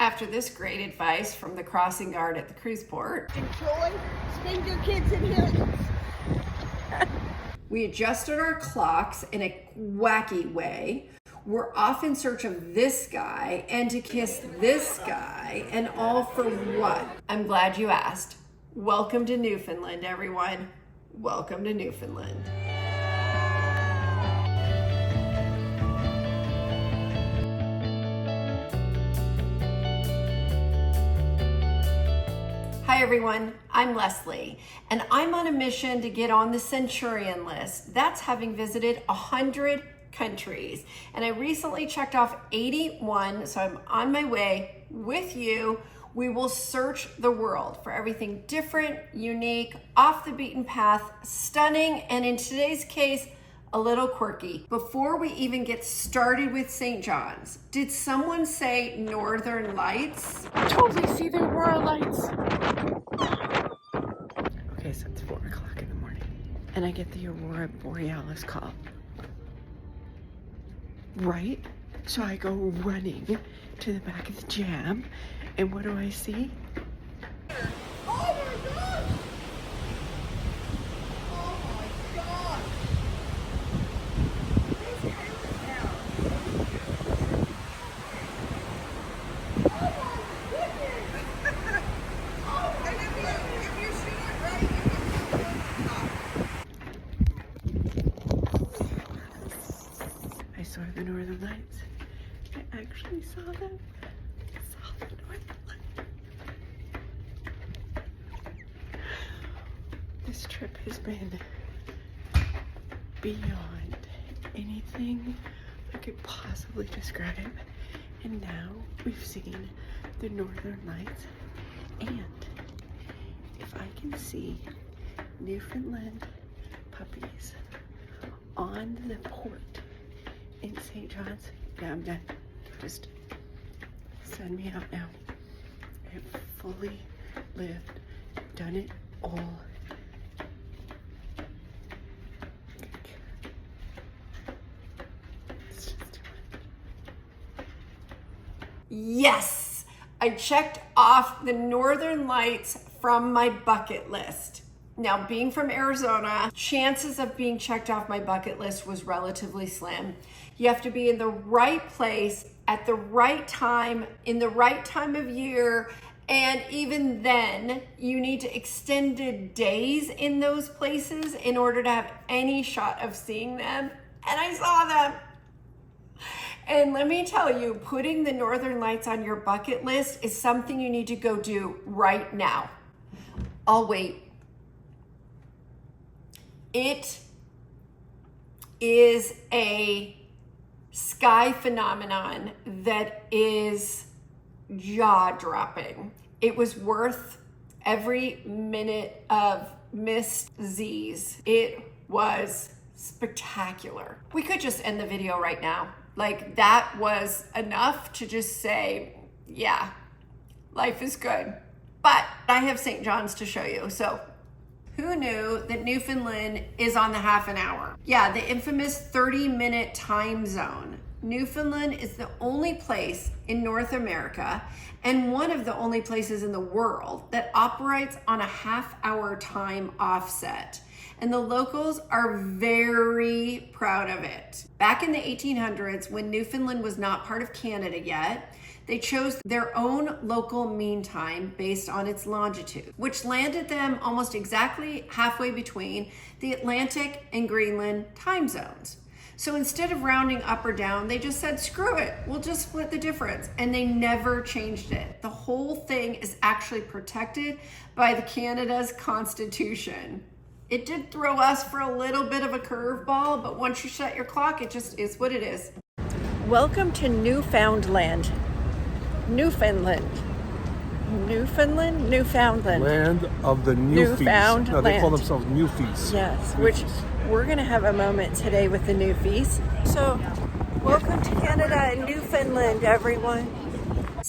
After this great advice from the crossing guard at the cruise port, enjoy, spend your kids' inheritance. We adjusted our clocks in a wacky way. We're off in search of this guy and to kiss this guy, and all for what? I'm glad you asked. Welcome to Newfoundland, everyone. Welcome to Newfoundland. Hi everyone, I'm Leslie, and I'm on a mission to get on the Centurion list. That's having visited 100 countries. And I recently checked off 81, so I'm on my way with you. We will search the world for everything different, unique, off the beaten path, stunning, and in today's case, a little quirky. Before we even get started with St. John's, did someone say Northern Lights? Totally see the Aurora lights. Okay, so it's 4 o'clock in the morning, and I get the Aurora Borealis call. Right? So I go running to the back of the jam, and what do I see? Oh my God! Oh my God! Where's Helen now? Oh my goodness! Oh, and if you see it right, I saw the Northern Lights. I actually saw them. I saw the Northern Lights. This trip has been beyond anything I could possibly describe. And now we've seen the Northern Lights. And if I can see Newfoundland puppies on the port in St. John's, yeah, I'm done. Just send me out now. I've fully lived, done it all. It's just too much. Yes, I checked off the Northern Lights from my bucket list. Now, being from Arizona, chances of being checked off my bucket list was relatively slim. You have to be in the right place at the right time, in the right time of year, and even then, you need to extended days in those places in order to have any shot of seeing them. And I saw them. And let me tell you, putting the Northern Lights on your bucket list is something you need to go do right now. I'll wait. It is a sky phenomenon that is jaw-dropping. It was worth every minute of missed Z's. It was spectacular. We could just end the video right now. Like, that was enough to just say, yeah, life is good. But I have St. John's to show you, so who knew that Newfoundland is on the half an hour? Yeah, the infamous 30-minute time zone. Newfoundland is the only place in North America and one of the only places in the world that operates on a half-hour time offset. And the locals are very proud of it. Back in the 1800s, when Newfoundland was not part of Canada yet, they chose their own local mean time based on its longitude, which landed them almost exactly halfway between the Atlantic and Greenland time zones. So instead of rounding up or down, they just said, screw it, we'll just split the difference. And they never changed it. The whole thing is actually protected by the Canada's Constitution. It did throw us for a little bit of a curveball, but once you set your clock, it just is what it is. Welcome to Newfoundland. Newfoundland. Newfoundland? Newfoundland. Land of the Newfies. Newfoundland. No, they call themselves Newfies. Yes, which we're going to have a moment today with the Newfies. So, welcome to Canada and Newfoundland, everyone.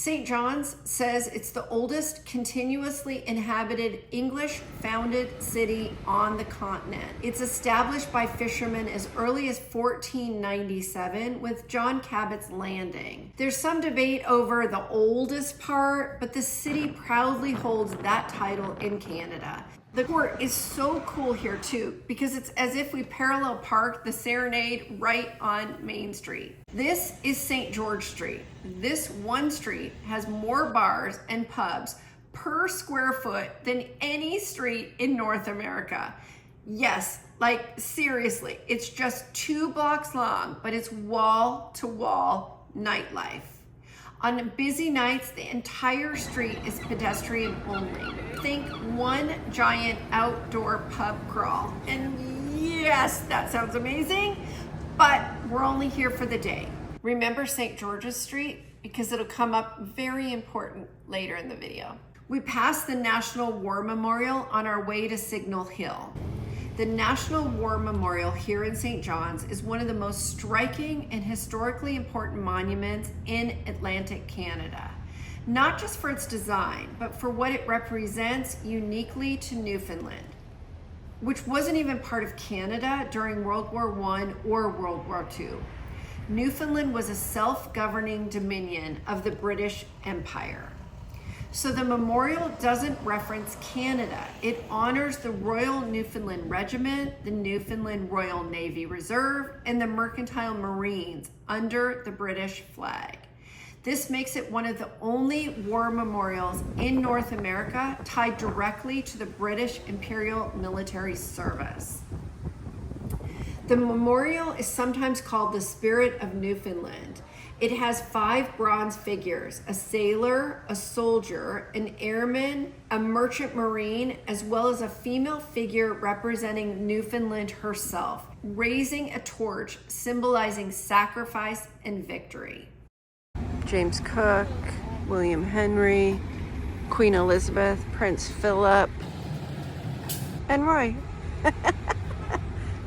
St. John's says it's the oldest continuously inhabited English-founded city on the continent. It's established by fishermen as early as 1497 with John Cabot's Landing. There's some debate over the oldest part, but the city proudly holds that title in Canada. The port is so cool here too, because it's as if we parallel park the Serenade right on Main Street. This is St. George Street. This one street has more bars and pubs per square foot than any street in North America. Yes, like seriously, it's just 2 blocks long, but it's wall to wall nightlife. On busy nights, the entire street is pedestrian only. Think one giant outdoor pub crawl. And yes, that sounds amazing, but we're only here for the day. Remember St. George's Street? Because it'll come up very important later in the video. We passed the National War Memorial on our way to Signal Hill. The National War Memorial here in St. John's is one of the most striking and historically important monuments in Atlantic Canada. Not just for its design, but for what it represents uniquely to Newfoundland, which wasn't even part of Canada during World War I or World War II. Newfoundland was a self-governing dominion of the British Empire. So the memorial doesn't reference Canada. It honors the Royal Newfoundland Regiment, the Newfoundland Royal Navy Reserve, and the Mercantile Marines under the British flag. This makes it one of the only war memorials in North America tied directly to the British Imperial Military Service. The memorial is sometimes called the Spirit of Newfoundland. It has 5 bronze figures: a sailor, a soldier, an airman, a merchant marine, as well as a female figure representing Newfoundland herself, raising a torch symbolizing sacrifice and victory. James Cook, William Henry, Queen Elizabeth, Prince Philip, and Roy.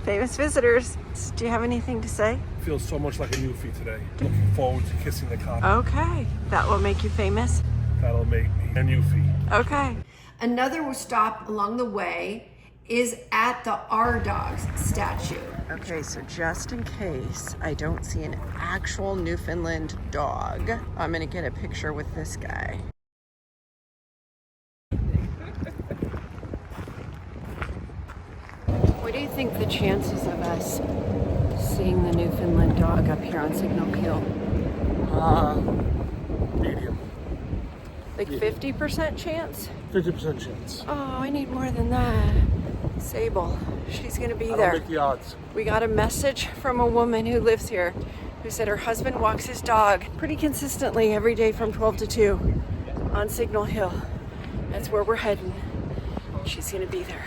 Famous visitors. Do you have anything to say? Feels so much like a Newfie today. Looking forward to kissing the cop. Okay, that will make you famous. That'll make me a Newfie. Okay. Another stop along the way is at the Our Dogs statue. Okay, so just in case I don't see an actual Newfoundland dog, I'm gonna get a picture with this guy. What do you think the chances of us seeing the Newfoundland dog up here on Signal Hill? Medium. Like 50% chance? 50% chance. Oh, I need more than that. Sable, she's gonna be I there. don't make the odds. We got a message from a woman who lives here who said her husband walks his dog pretty consistently every day from 12 to 2 on Signal Hill. That's where we're heading. She's gonna be there.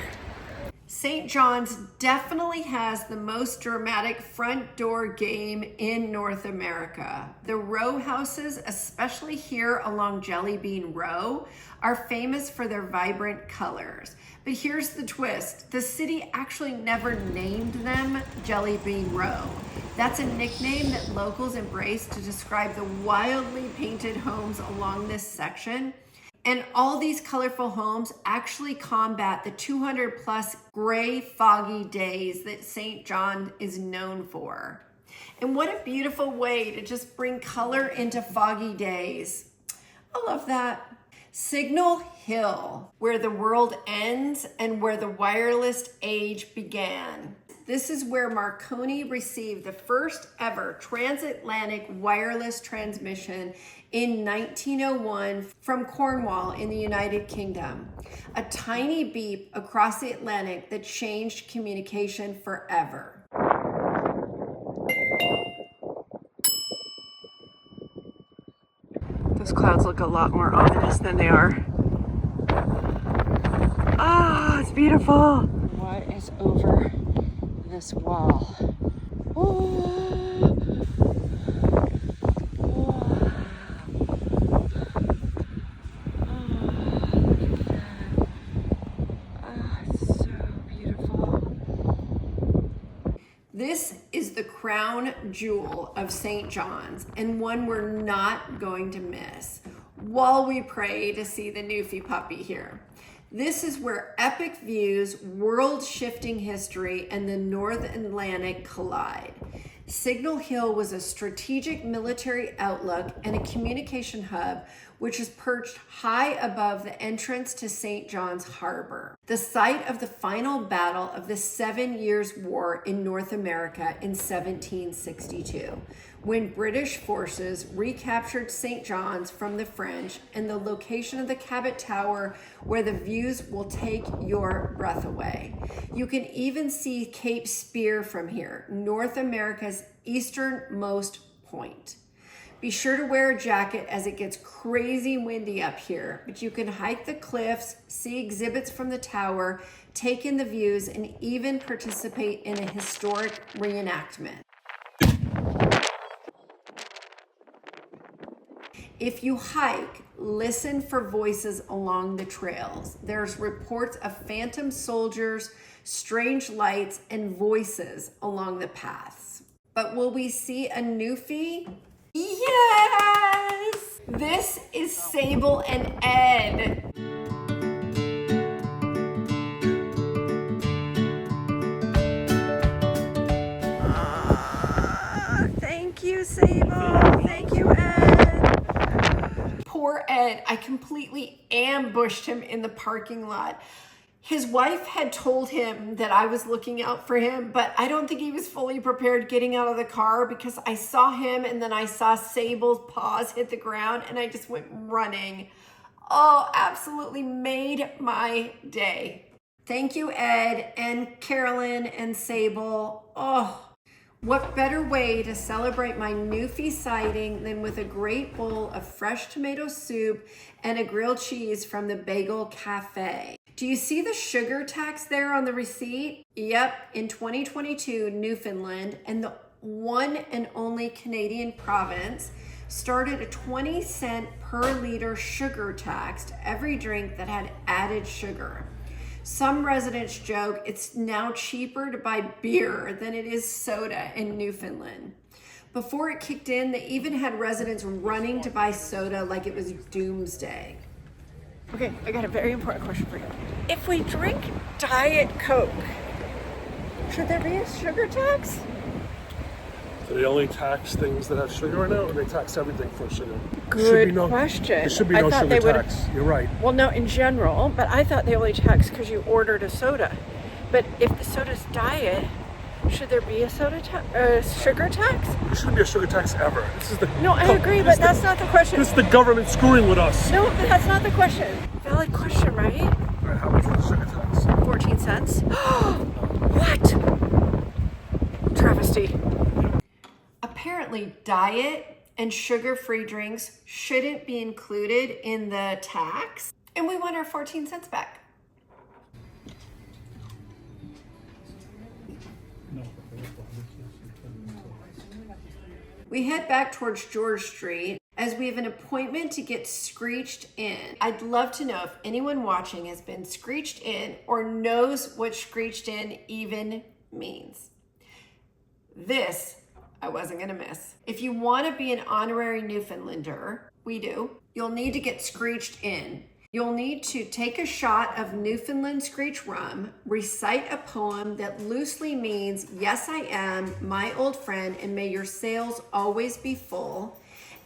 St. John's definitely has the most dramatic front door game in North America. The row houses, especially here along Jelly Bean Row, are famous for their vibrant colors. But here's the twist. The city actually never named them Jelly Bean Row. That's a nickname that locals embrace to describe the wildly painted homes along this section. And all these colorful homes actually combat the 200 plus gray, foggy days that St. John is known for. And what a beautiful way to just bring color into foggy days. I love that. Signal Hill, where the world ends and where the wireless age began. This is where Marconi received the first ever transatlantic wireless transmission in 1901 from Cornwall in the United Kingdom. A tiny beep across the Atlantic that changed communication forever. Those clouds look a lot more ominous than they are. Ah, it's beautiful. What is over this wall? Oh, it's so beautiful. This is the crown jewel of St. John's, and one we're not going to miss. while we pray to see the Newfie puppy here. This is where epic views, world-shifting history, and the North Atlantic collide. Signal Hill was a strategic military outlook and a communication hub which is perched high above the entrance to St. John's Harbor, the site of the final battle of the 7 Years' War in North America in 1762, when British forces recaptured St. John's from the French, and the location of the Cabot Tower where the views will take your breath away. You can even see Cape Spear from here, North America's easternmost point. Be sure to wear a jacket as it gets crazy windy up here, but you can hike the cliffs, see exhibits from the tower, take in the views, and even participate in a historic reenactment. If you hike, listen for voices along the trails. There's reports of phantom soldiers, strange lights, and voices along the paths. But will we see a Newfie? Yes! This is Sable and Ed. Thank you, Sable. Thank you, Ed. Poor Ed, I completely ambushed him in the parking lot. His wife had told him that I was looking out for him, but I don't think he was fully prepared getting out of the car, because I saw him and then I saw Sable's paws hit the ground and I just went running. Oh, absolutely made my day. Thank you, Ed and Carolyn and Sable. Oh, what better way to celebrate my Newfie sighting than with a great bowl of fresh tomato soup and a grilled cheese from the Bagel Cafe. Do you see the sugar tax there on the receipt? Yep, in 2022, Newfoundland, and the one and only Canadian province, started a 20-cent per liter sugar tax to every drink that had added sugar. Some residents joke it's now cheaper to buy beer than it is soda in Newfoundland. Before it kicked in, they even had residents running to buy soda like it was doomsday. Okay, I got a very important question for you. If we drink Diet Coke, should there be a sugar tax? Do they only tax things that have sugar in it, or they tax everything for sugar? Good question. There should be no sugar tax. You're right. Well, no, in general, but I thought they only tax because you ordered a soda. But if the soda's diet, should there be a sugar tax? There shouldn't be a sugar tax ever. No, I agree, but that's not the question. This is the government screwing with us. No, but that's not the question. Valid question, right? All right, how much is the sugar tax? 14 cents. What? Travesty. Apparently, diet and sugar-free drinks shouldn't be included in the tax, and we want our 14 cents back. We head back towards George Street as we have an appointment to get screeched in. I'd love to know if anyone watching has been screeched in or knows what screeched in even means. This I wasn't gonna miss. If you want to be an honorary Newfoundlander, we do, you'll need to get screeched in. You'll need to take a shot of Newfoundland Screech rum, recite a poem that loosely means, "Yes, I am, my old friend, and may your sails always be full."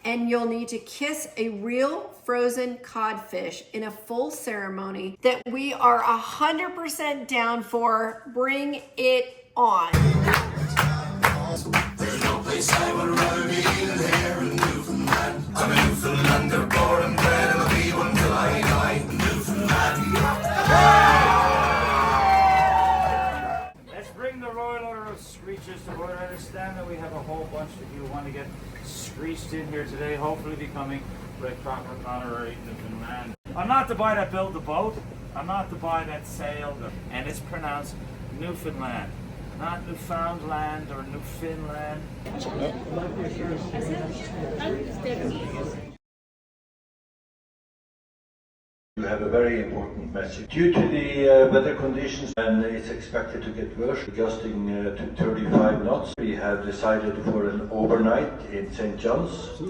And you'll need to kiss a real frozen codfish in a full ceremony that we are 100% down for. Bring it on. There's no place I would rather be than here in Newfoundland. I'm a Newfoundlander, born and bred, and I'll be one till I die in Newfoundland. Let's bring the Royal Order of Screeches to board. I understand that we have a whole bunch of you who want to get screeched in here today, hopefully becoming Red Proper Honorary Newfoundland. I'm not the boy that built the boat. I'm not the boy that sailed, and it's pronounced Newfoundland. Not Newfoundland or Newfoundland. You have a very important message. Due to the weather conditions, and it's expected to get worse, adjusting to 35 knots, we have decided for an overnight in St. John's.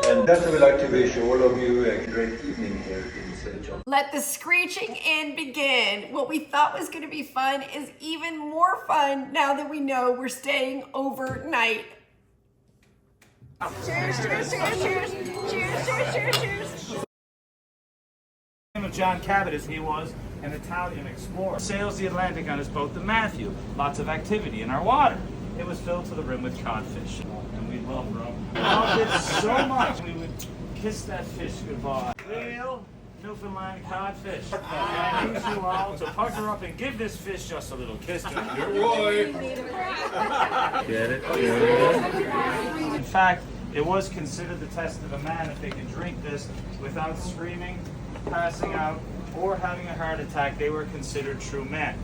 And that I would like to wish all of you a great evening here in St. John's. Let the screeching in begin. What we thought was going to be fun is even more fun now that we know we're staying overnight. Cheers, cheers, cheers, cheers, cheers, cheers, cheers, cheers. Of John Cabot, as he was an Italian explorer, sails the Atlantic on his boat, the Matthew. Lots of activity in our water. It was filled to the rim with codfish, and we loved rum. We loved it so much we would kiss that fish goodbye. Real Newfoundland codfish. I need you all to pucker up and give this fish just a little kiss. Good boy. Get it? In fact, it was considered the test of a man if they could drink this without screaming, passing out, or having a heart attack. They were considered true men.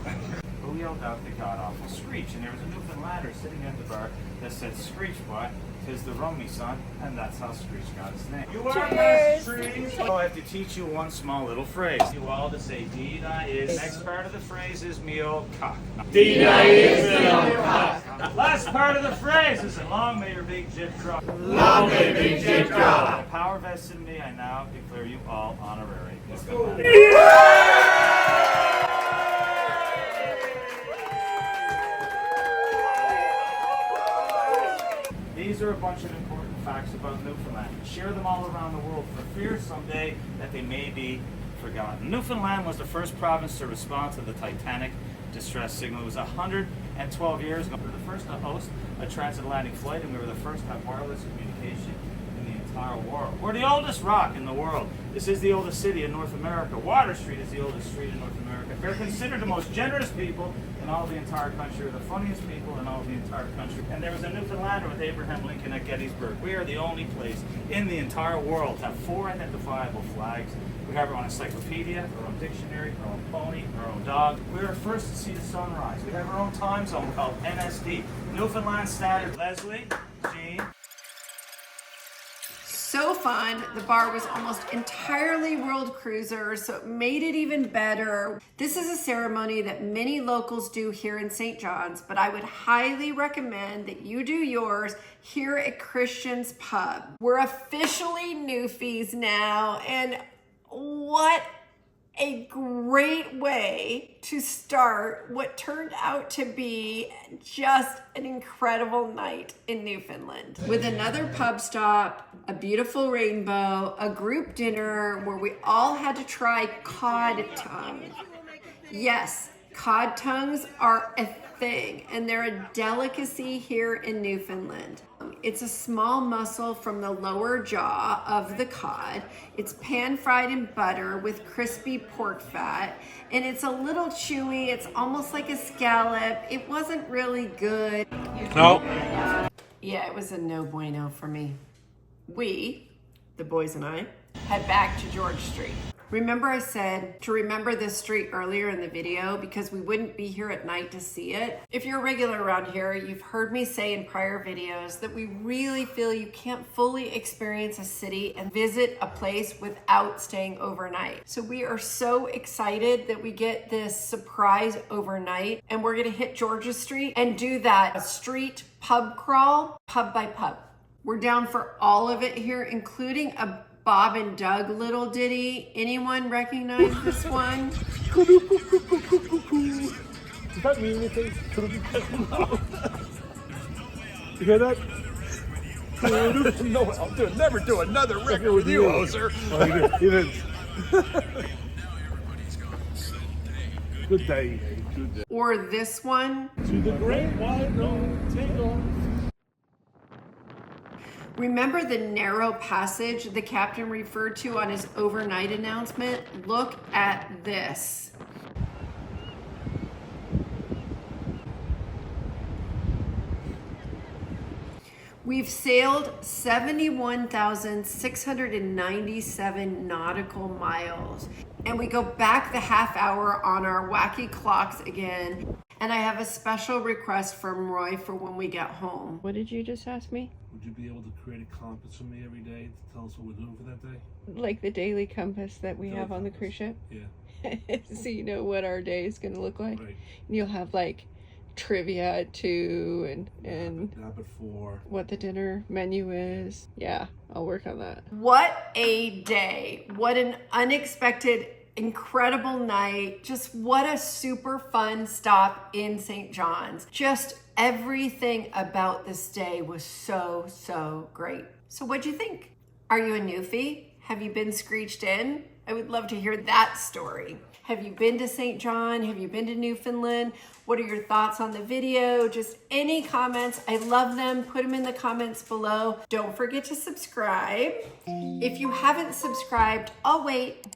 But we yelled out the god-awful Screech, and there was a Newfoundlander sitting at the bar that said, "Screech, boy, 'tis the rum, me son," and that's how Screech got his name. You are best trees. So I have to teach you one small little phrase. You all to say, "Deed-I is." Next part of the phrase is me old cock. Deed-I is me old cock. Last part of the phrase is, "And long may your big jib drop." Long may big jib drop. The power vested in me, I now declare you all honorary. These are a bunch of important facts about Newfoundland. Share them all around the world for fear someday that they may be forgotten. Newfoundland was the first province to respond to the Titanic distress signal. It was 112 years ago. We were the first to host a transatlantic flight, and we were the first to have wireless communication in the entire world. We're the oldest rock in the world. This is the oldest city in North America. Water Street is the oldest street in North America. We're considered the most generous people in all of the entire country, or the funniest people in all of the entire country. And there was a Newfoundlander with Abraham Lincoln at Gettysburg. We are the only place in the entire world to have 4 identifiable flags. We have our own encyclopedia, our own dictionary, our own pony, our own dog. We were first to see the sunrise. We have our own time zone called NSD, Newfoundland Standard. Leslie, Jean. So fun. The bar was almost entirely world cruisers, so it made it even better. This is a ceremony that many locals do here in St. John's, but I would highly recommend that you do yours here at Christian's Pub. We're officially Newfies now, and what a great way to start what turned out to be just an incredible night in Newfoundland. With another pub stop, a beautiful rainbow, a group dinner where we all had to try cod tongue. Yes, cod tongues are a thing, and they're a delicacy here in Newfoundland. It's a small mussel from the lower jaw of the cod. It's pan-fried in butter with crispy pork fat, and it's a little chewy. It's almost like a scallop. It wasn't really good. No. Yeah, it was a no bueno for me. We, the boys and I, head back to George Street. Remember I said to remember this street earlier in the video because we wouldn't be here at night to see it? If you're a regular around here, you've heard me say in prior videos that we really feel you can't fully experience a city and visit a place without staying overnight. So we are so excited that we get this surprise overnight, and we're gonna hit Georgia Street and do that street pub crawl, pub by pub. We're down for all of it here, including a Bob and Doug little ditty. Anyone recognize this one? Does that mean anything? You hear that? No, I'll never do another record with you, Hoser. Oh, you did. Good day. Good day. Or this one? To the great white road, take on. Remember the narrow passage the captain referred to on his overnight announcement? Look at this. We've sailed 71,697 nautical miles, and we go back the half hour on our wacky clocks again. And I have a special request from Roy for when we get home. What did you just ask me? Would you be able to create a compass for me every day to tell us what we're doing for that day? Like the daily compass that we have on the cruise ship? Yeah. So you know what our day is going to look like? Right. And you'll have like trivia at 2 and Nap at 4. what the dinner menu is. Yeah, I'll work on that. What a day. What an unexpected, incredible night. Just what a super fun stop in St. John's. Just everything about this day was so great. So what'd you think? Are you a Newfie? Have you been screeched in? I would love to hear that story. Have you been to St. John? Have you been to Newfoundland? What are your thoughts on the video? Just any comments. I love them. Put them in the comments below. Don't forget to subscribe. If you haven't subscribed, I'll wait.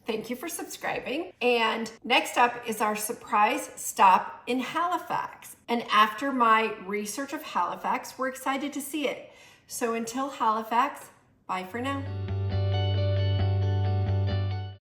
Thank you for subscribing. And next up is our surprise stop in Halifax. And after my research of Halifax, we're excited to see it. So until Halifax, bye for now.